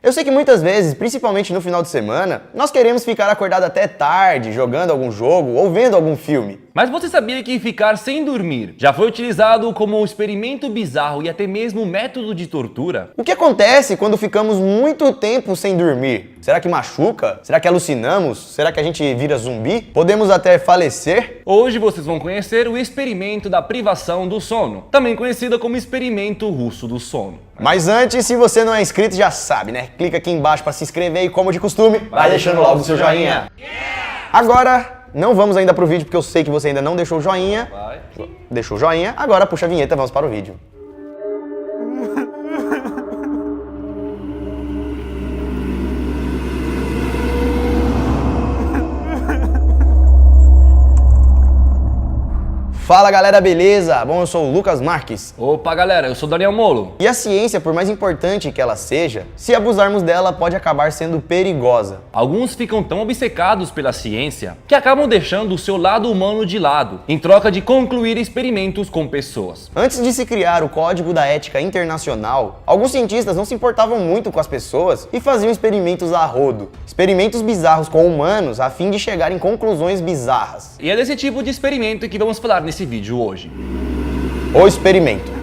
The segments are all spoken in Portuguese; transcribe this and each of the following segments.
Eu sei que muitas vezes, principalmente no final de semana, nós queremos ficar acordado até tarde, jogando algum jogo ou vendo algum filme. Mas você sabia que ficar sem dormir já foi utilizado como um experimento bizarro e até mesmo método de tortura? O que acontece quando ficamos muito tempo sem dormir? Será que machuca? Será que alucinamos? Será que a gente vira zumbi? Podemos até falecer? Hoje vocês vão conhecer o experimento da privação do sono, também conhecido como experimento russo do sono. Mas antes, se você não é inscrito, já sabe, né? Clica aqui embaixo para se inscrever e, como de costume, vai deixando logo o seu joinha. Agora, não vamos ainda pro vídeo, porque eu sei que você ainda não deixou o joinha. Deixou o joinha, agora puxa a vinheta, vamos para o vídeo. Fala galera, beleza? Bom, eu sou o Lucas Marques. Opa galera, eu sou Daniel Molo. E a ciência, por mais importante que ela seja, se abusarmos dela pode acabar sendo perigosa. Alguns ficam tão obcecados pela ciência que acabam deixando o seu lado humano de lado, em troca de concluir experimentos com pessoas. Antes de se criar o Código da Ética Internacional, alguns cientistas não se importavam muito com as pessoas e faziam experimentos a rodo. Experimentos bizarros com humanos a fim de chegar em conclusões bizarras. E é desse tipo de experimento que vamos falar nesse vídeo hoje. O experimento.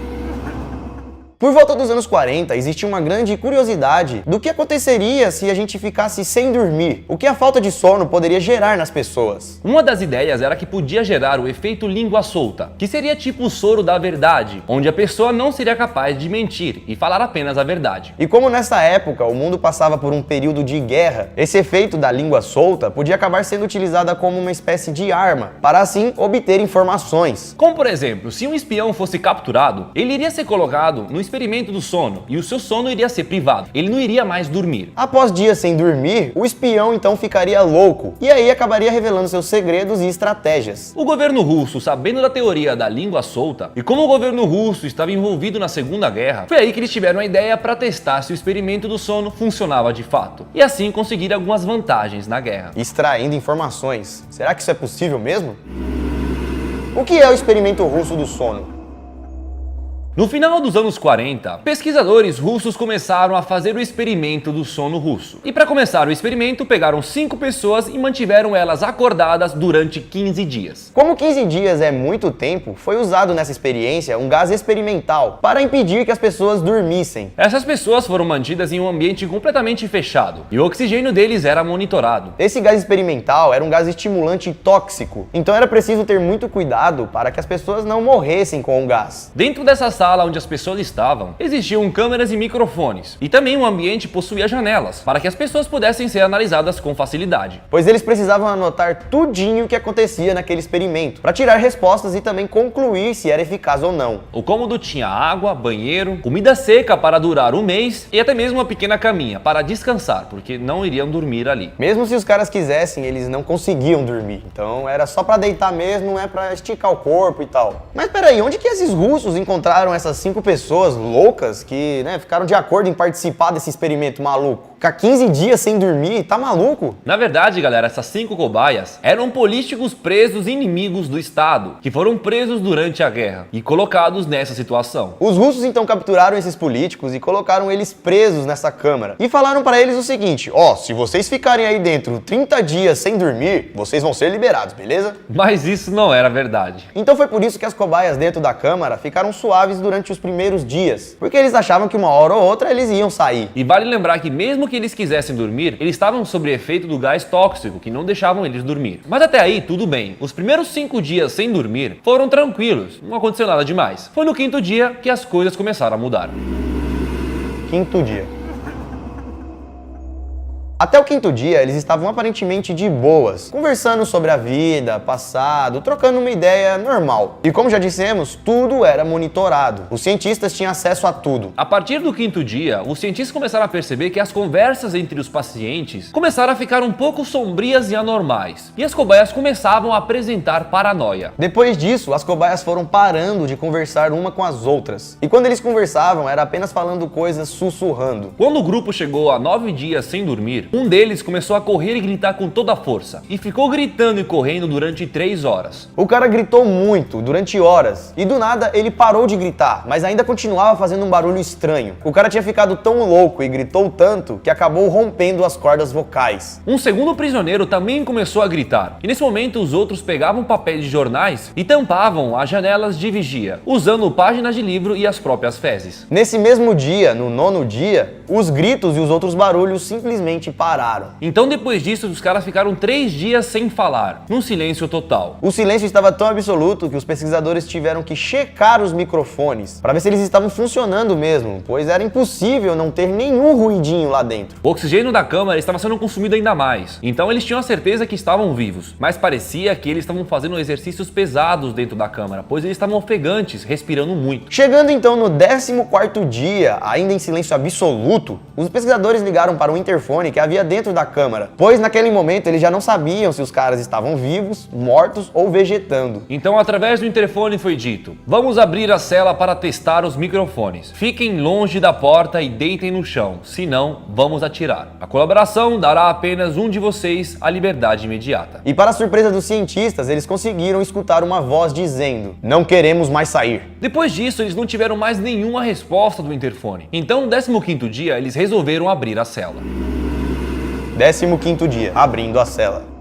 Por volta dos anos 40, existia uma grande curiosidade do que aconteceria se a gente ficasse sem dormir, o que a falta de sono poderia gerar nas pessoas. Uma das ideias era que podia gerar o efeito língua solta, que seria tipo o soro da verdade, onde a pessoa não seria capaz de mentir e falar apenas a verdade. E como nessa época o mundo passava por um período de guerra, esse efeito da língua solta podia acabar sendo utilizada como uma espécie de arma, para assim obter informações. Como por exemplo, se um espião fosse capturado, ele iria ser colocado no experimento do sono e o seu sono iria ser privado. Ele não iria mais dormir. Após dias sem dormir, o espião então ficaria louco e aí acabaria revelando seus segredos e estratégias. O governo russo, sabendo da teoria da língua solta e como o governo russo estava envolvido na Segunda Guerra, foi aí que eles tiveram a ideia para testar se o experimento do sono funcionava de fato e assim conseguir algumas vantagens na guerra. Extraindo informações. Será que isso é possível mesmo? O que é o experimento russo do sono? No final dos anos 40, pesquisadores russos começaram a fazer o experimento do sono russo. E para começar o experimento, pegaram 5 pessoas e mantiveram elas acordadas durante 15 dias. Como 15 dias é muito tempo, foi usado nessa experiência um gás experimental para impedir que as pessoas dormissem. Essas pessoas foram mantidas em um ambiente completamente fechado e o oxigênio deles era monitorado. Esse gás experimental era um gás estimulante tóxico, então era preciso ter muito cuidado para que as pessoas não morressem com o gás. Dentro dessa sala onde as pessoas estavam, existiam câmeras e microfones, e também o ambiente possuía janelas, para que as pessoas pudessem ser analisadas com facilidade. Pois eles precisavam anotar tudinho o que acontecia naquele experimento, para tirar respostas e também concluir se era eficaz ou não. O cômodo tinha água, banheiro, comida seca para durar um mês e até mesmo uma pequena caminha para descansar, porque não iriam dormir ali. Mesmo se os caras quisessem, eles não conseguiam dormir, então era só para deitar mesmo, não é para esticar o corpo e tal. Mas peraí, onde que esses russos encontraram essas 5 pessoas loucas que, ficaram de acordo em participar desse experimento maluco? Ficar 15 dias sem dormir, tá maluco? Na verdade, galera, essas 5 cobaias eram políticos presos inimigos do Estado, que foram presos durante a guerra e colocados nessa situação. Os russos então capturaram esses políticos e colocaram eles presos nessa câmara. E falaram para eles o seguinte: se vocês ficarem aí dentro 30 dias sem dormir, vocês vão ser liberados, beleza? Mas isso não era verdade. Então foi por isso que as cobaias dentro da câmara ficaram suaves durante os primeiros dias, porque eles achavam que uma hora ou outra eles iam sair. E vale lembrar que mesmo que eles quisessem dormir, eles estavam sob efeito do gás tóxico, que não deixavam eles dormir. Mas até aí, tudo bem. Os primeiros 5 dias sem dormir foram tranquilos, não aconteceu nada demais. Foi no 5º dia que as coisas começaram a mudar. 5º dia. Até o 5º dia, eles estavam aparentemente de boas, conversando sobre a vida, passado, trocando uma ideia normal. E como já dissemos, tudo era monitorado. Os cientistas tinham acesso a tudo. A partir do 5º dia, os cientistas começaram a perceber que as conversas entre os pacientes começaram a ficar um pouco sombrias e anormais. E as cobaias começavam a apresentar paranoia. Depois disso, as cobaias foram parando de conversar uma com as outras. E quando eles conversavam, era apenas falando coisas sussurrando. Quando o grupo chegou a 9 dias sem dormir, Um deles começou a correr e gritar com toda a força, e ficou gritando e correndo durante 3 horas. O cara gritou muito, durante horas, e do nada ele parou de gritar, mas ainda continuava fazendo um barulho estranho. O cara tinha ficado tão louco e gritou tanto que acabou rompendo as cordas vocais. Um segundo prisioneiro também começou a gritar, e nesse momento os outros pegavam papéis de jornais e tampavam as janelas de vigia, usando páginas de livro e as próprias fezes. Nesse mesmo dia, no 9º dia, os gritos e os outros barulhos simplesmente pararam. Então depois disso os caras ficaram 3 dias sem falar, num silêncio total. O silêncio estava tão absoluto que os pesquisadores tiveram que checar os microfones para ver se eles estavam funcionando mesmo, pois era impossível não ter nenhum ruidinho lá dentro. O oxigênio da câmara estava sendo consumido ainda mais, então eles tinham a certeza que estavam vivos, mas parecia que eles estavam fazendo exercícios pesados dentro da câmara, pois eles estavam ofegantes, respirando muito. Chegando então no 14º dia, ainda em silêncio absoluto, os pesquisadores ligaram para o interfone que havia dentro da câmara, pois naquele momento eles já não sabiam se os caras estavam vivos, mortos ou vegetando. Então, através do interfone foi dito: vamos abrir a cela para testar os microfones. Fiquem longe da porta e deitem no chão, senão vamos atirar. A colaboração dará apenas um de vocês a liberdade imediata. E para a surpresa dos cientistas, eles conseguiram escutar uma voz dizendo: não queremos mais sair. Depois disso, eles não tiveram mais nenhuma resposta do interfone. Então, no 15º dia, eles resolveram abrir a cela. 15º dia, abrindo a cela.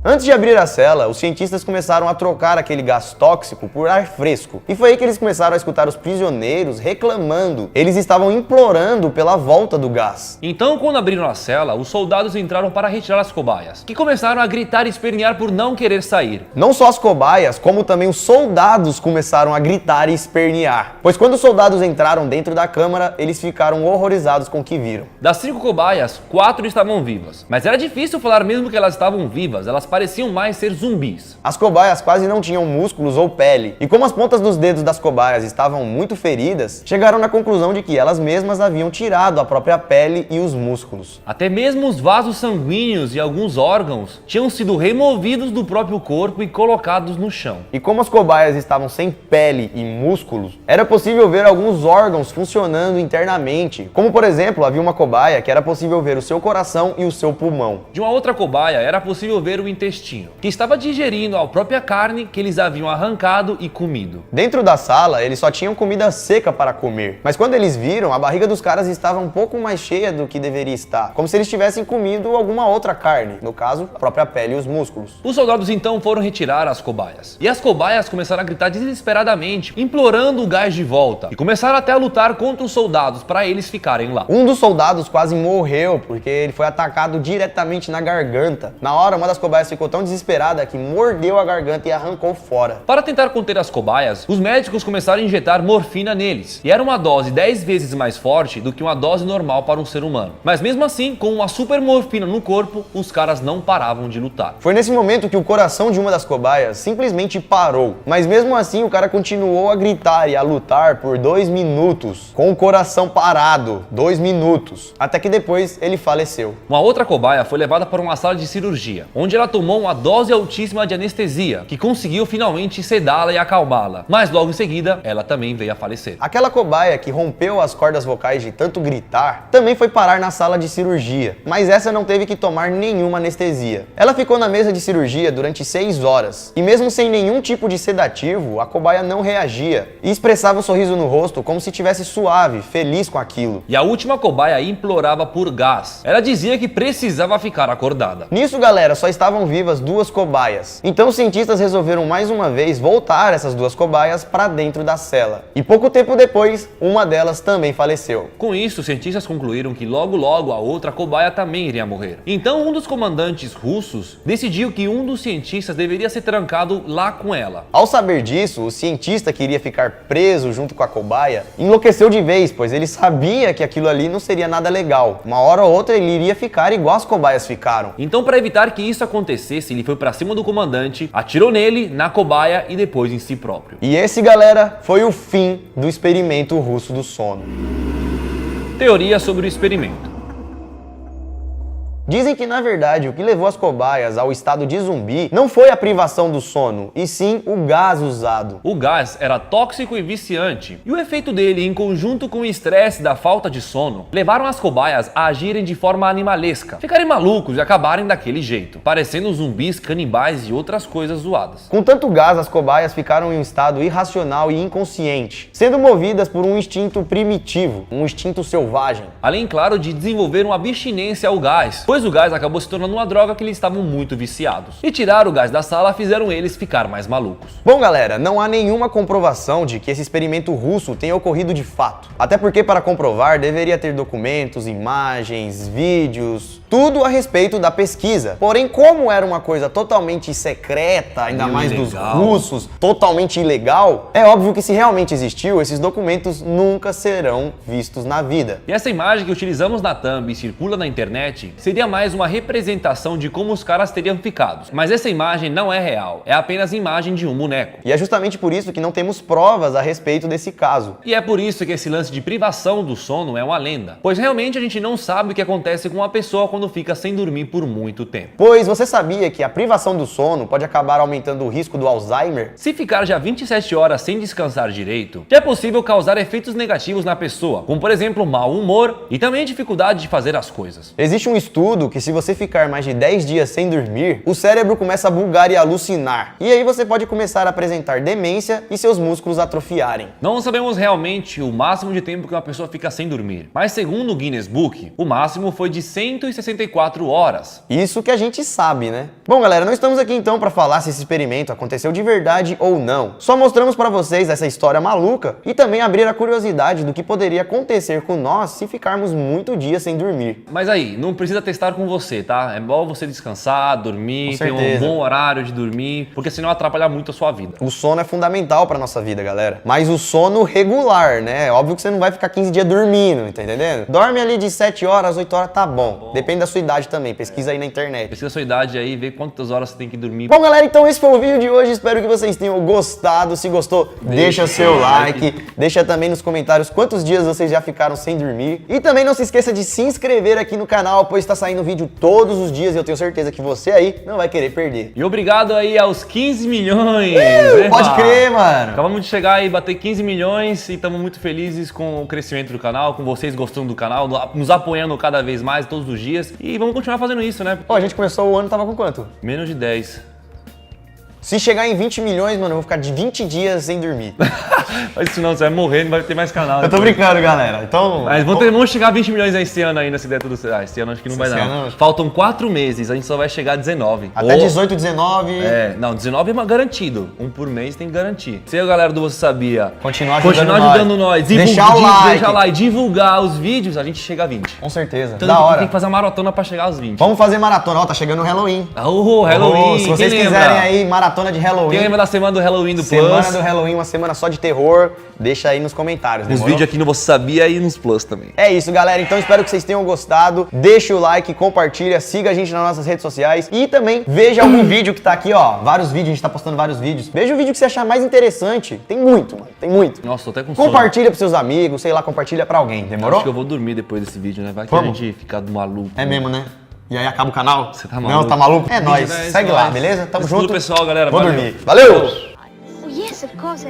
Antes de abrir a cela, os cientistas começaram a trocar aquele gás tóxico por ar fresco. E foi aí que eles começaram a escutar os prisioneiros reclamando. Eles estavam implorando pela volta do gás. Então, quando abriram a cela, os soldados entraram para retirar as cobaias, que começaram a gritar e espernear por não querer sair. Não só as cobaias, como também os soldados começaram a gritar e espernear. Pois quando os soldados entraram dentro da câmara, eles ficaram horrorizados com o que viram. Das 5 cobaias, 4 estavam vivas. Mas era difícil falar mesmo que elas estavam vivas, elas pareciam mais ser zumbis. As cobaias quase não tinham músculos ou pele, e como as pontas dos dedos das cobaias estavam muito feridas, chegaram na conclusão de que elas mesmas haviam tirado a própria pele e os músculos. Até mesmo os vasos sanguíneos e alguns órgãos tinham sido removidos do próprio corpo e colocados no chão. E como as cobaias estavam sem pele e músculos, era possível ver alguns órgãos funcionando internamente, como por exemplo, havia uma cobaia que era possível ver o seu coração e o seu pulmão. De uma outra cobaia era possível ver o intestino, que estava digerindo a própria carne que eles haviam arrancado e comido. Dentro da sala, eles só tinham comida seca para comer, mas quando eles viram, a barriga dos caras estava um pouco mais cheia do que deveria estar, como se eles tivessem comido alguma outra carne, no caso, a própria pele e os músculos. Os soldados então foram retirar as cobaias, e as cobaias começaram a gritar desesperadamente, implorando o gás de volta, e começaram até a lutar contra os soldados para eles ficarem lá. Um dos soldados quase morreu, porque ele foi atacado diretamente na garganta. Na hora, uma das cobaias ficou tão desesperada que mordeu a garganta e arrancou fora. Para tentar conter as cobaias, os médicos começaram a injetar morfina neles, e era uma dose 10 vezes mais forte do que uma dose normal para um ser humano. Mas mesmo assim, com uma super morfina no corpo, os caras não paravam de lutar. Foi nesse momento que o coração de uma das cobaias simplesmente parou, mas mesmo assim o cara continuou a gritar e a lutar por 2 minutos, com o coração parado, 2 minutos, até que depois ele faleceu. Uma outra cobaia foi levada para uma sala de cirurgia, onde ela tomou uma dose altíssima de anestesia, que conseguiu finalmente sedá-la e acalmá-la, mas logo em seguida, ela também veio a falecer. Aquela cobaia que rompeu as cordas vocais de tanto gritar, também foi parar na sala de cirurgia, mas essa não teve que tomar nenhuma anestesia. Ela ficou na mesa de cirurgia durante 6 horas, e mesmo sem nenhum tipo de sedativo, a cobaia não reagia, e expressava um sorriso no rosto como se estivesse suave, feliz com aquilo. E a última cobaia implorava por gás. Ela dizia que precisava ficar acordada. Nisso, galera, só estavam vivas 2 cobaias. Então os cientistas resolveram mais uma vez voltar essas 2 cobaias para dentro da cela. E pouco tempo depois, uma delas também faleceu. Com isso, os cientistas concluíram que logo a outra cobaia também iria morrer. Então um dos comandantes russos decidiu que um dos cientistas deveria ser trancado lá com ela. Ao saber disso, o cientista que iria ficar preso junto com a cobaia enlouqueceu de vez, pois ele sabia que aquilo ali não seria nada legal. Uma hora ou outra ele iria ficar igual as cobaias ficaram. Então, para evitar que isso acontecesse, ele foi para cima do comandante, atirou nele, na cobaia e depois em si próprio. E esse, galera, foi o fim do experimento russo do sono. Teoria sobre o experimento. Dizem que, na verdade, o que levou as cobaias ao estado de zumbi não foi a privação do sono, e sim o gás usado. O gás era tóxico e viciante, e o efeito dele, em conjunto com o estresse da falta de sono, levaram as cobaias a agirem de forma animalesca, ficarem malucos e acabarem daquele jeito, parecendo zumbis, canibais e outras coisas zoadas. Com tanto gás, as cobaias ficaram em um estado irracional e inconsciente, sendo movidas por um instinto primitivo, um instinto selvagem. Além, claro, de desenvolver uma abstinência ao gás, pois o gás acabou se tornando uma droga que eles estavam muito viciados. E tirar o gás da sala fizeram eles ficar mais malucos. Bom, galera, não há nenhuma comprovação de que esse experimento russo tenha ocorrido de fato. Até porque, para comprovar, deveria ter documentos, imagens, vídeos, tudo a respeito da pesquisa. Porém, como era uma coisa totalmente secreta, ainda mais dos russos, totalmente ilegal, é óbvio que se realmente existiu, esses documentos nunca serão vistos na vida. E essa imagem que utilizamos na thumb e circula na internet seria mais uma representação de como os caras teriam ficado. Mas essa imagem não é real, é apenas imagem de um boneco. E é justamente por isso que não temos provas a respeito desse caso. E é por isso que esse lance de privação do sono é uma lenda, pois realmente a gente não sabe o que acontece com uma pessoa quando fica sem dormir por muito tempo. Pois você sabia que a privação do sono pode acabar aumentando o risco do Alzheimer? Se ficar já 27 horas sem descansar direito, já é possível causar efeitos negativos na pessoa, como por exemplo mau humor e também dificuldade de fazer as coisas. Existe um estudo que se você ficar mais de 10 dias sem dormir, o cérebro começa a bugar e alucinar. E aí você pode começar a apresentar demência e seus músculos atrofiarem. Não sabemos realmente o máximo de tempo que uma pessoa fica sem dormir, mas segundo o Guinness Book, o máximo foi de 164 horas. Isso que a gente sabe, né? Bom, galera, não estamos aqui então para falar se esse experimento aconteceu de verdade ou não. Só mostramos para vocês essa história maluca e também abrir a curiosidade do que poderia acontecer com nós se ficarmos muito dias sem dormir. Mas aí, não precisa testar com você, tá? É bom você descansar, dormir, ter um bom horário de dormir, porque senão atrapalha muito a sua vida. O sono é fundamental para nossa vida, galera. Mas o sono regular, né? Óbvio que você não vai ficar 15 dias dormindo, tá entendendo? Dorme ali de 7 horas, 8 horas, tá bom. Depende da sua idade também, pesquisa aí na internet. Pesquisa a sua idade aí, vê quantas horas você tem que dormir. Bom, galera, então esse foi o vídeo de hoje. Espero que vocês tenham gostado. Se gostou, deixa seu like. Deixa também nos comentários quantos dias vocês já ficaram sem dormir. E também não se esqueça de se inscrever aqui no canal, pois está saindo vídeo todos os dias e eu tenho certeza que você aí não vai querer perder. E obrigado aí aos 15 milhões! Pode crer, mano! Acabamos de chegar e bater 15 milhões e estamos muito felizes com o crescimento do canal, com vocês gostando do canal, nos apoiando cada vez mais, todos os dias. E vamos continuar fazendo isso, né? Pô, a gente começou o ano, tava com quanto? Menos de 10. Se chegar em 20 milhões, mano, eu vou ficar de 20 dias sem dormir. Mas isso não, você vai morrer, não vai ter mais canal. Eu tô brincando, galera. Então... Mas vamos chegar a 20 milhões esse ano ainda, se der tudo certo. Esse ano acho que não vai dar. Faltam 4 meses, a gente só vai chegar a 19. Até 18, 19... Não, 19 é garantido. Um por mês tem que garantir. Se a galera do Você Sabia continuar ajudando nós. Deixar o like, divulgar os vídeos, a gente chega a 20. Com certeza. Então da hora. Tem que fazer uma maratona pra chegar aos 20. Vamos fazer maratona. Ó, tá chegando o Halloween. Halloween. Se vocês quiserem aí, maratona de Halloween. Quem lembra da semana do Halloween do Plus? Semana do Halloween, uma semana só de terror. Deixa aí nos comentários. Os vídeos aqui no Você Sabia e nos Plus também. É isso, galera. Então espero que vocês tenham gostado. Deixa o like, compartilha, siga a gente nas nossas redes sociais. E também veja algum vídeo que tá aqui, ó. Vários vídeos, a gente tá postando vários vídeos. Veja o vídeo que você achar mais interessante. Tem muito, mano. Tem muito. Nossa, tô até com sono. Compartilha pros seus amigos, sei lá, compartilha pra alguém. Demorou? Acho que eu vou dormir depois desse vídeo, né? Vai que a gente fica do maluco. É mesmo, né? E aí acaba o canal? Você tá maluco? Não, tá maluco? É nóis. Segue lá, beleza? Tamo junto. Tudo, pessoal, galera. Vou dormir. Valeu! Oh, yes, of course.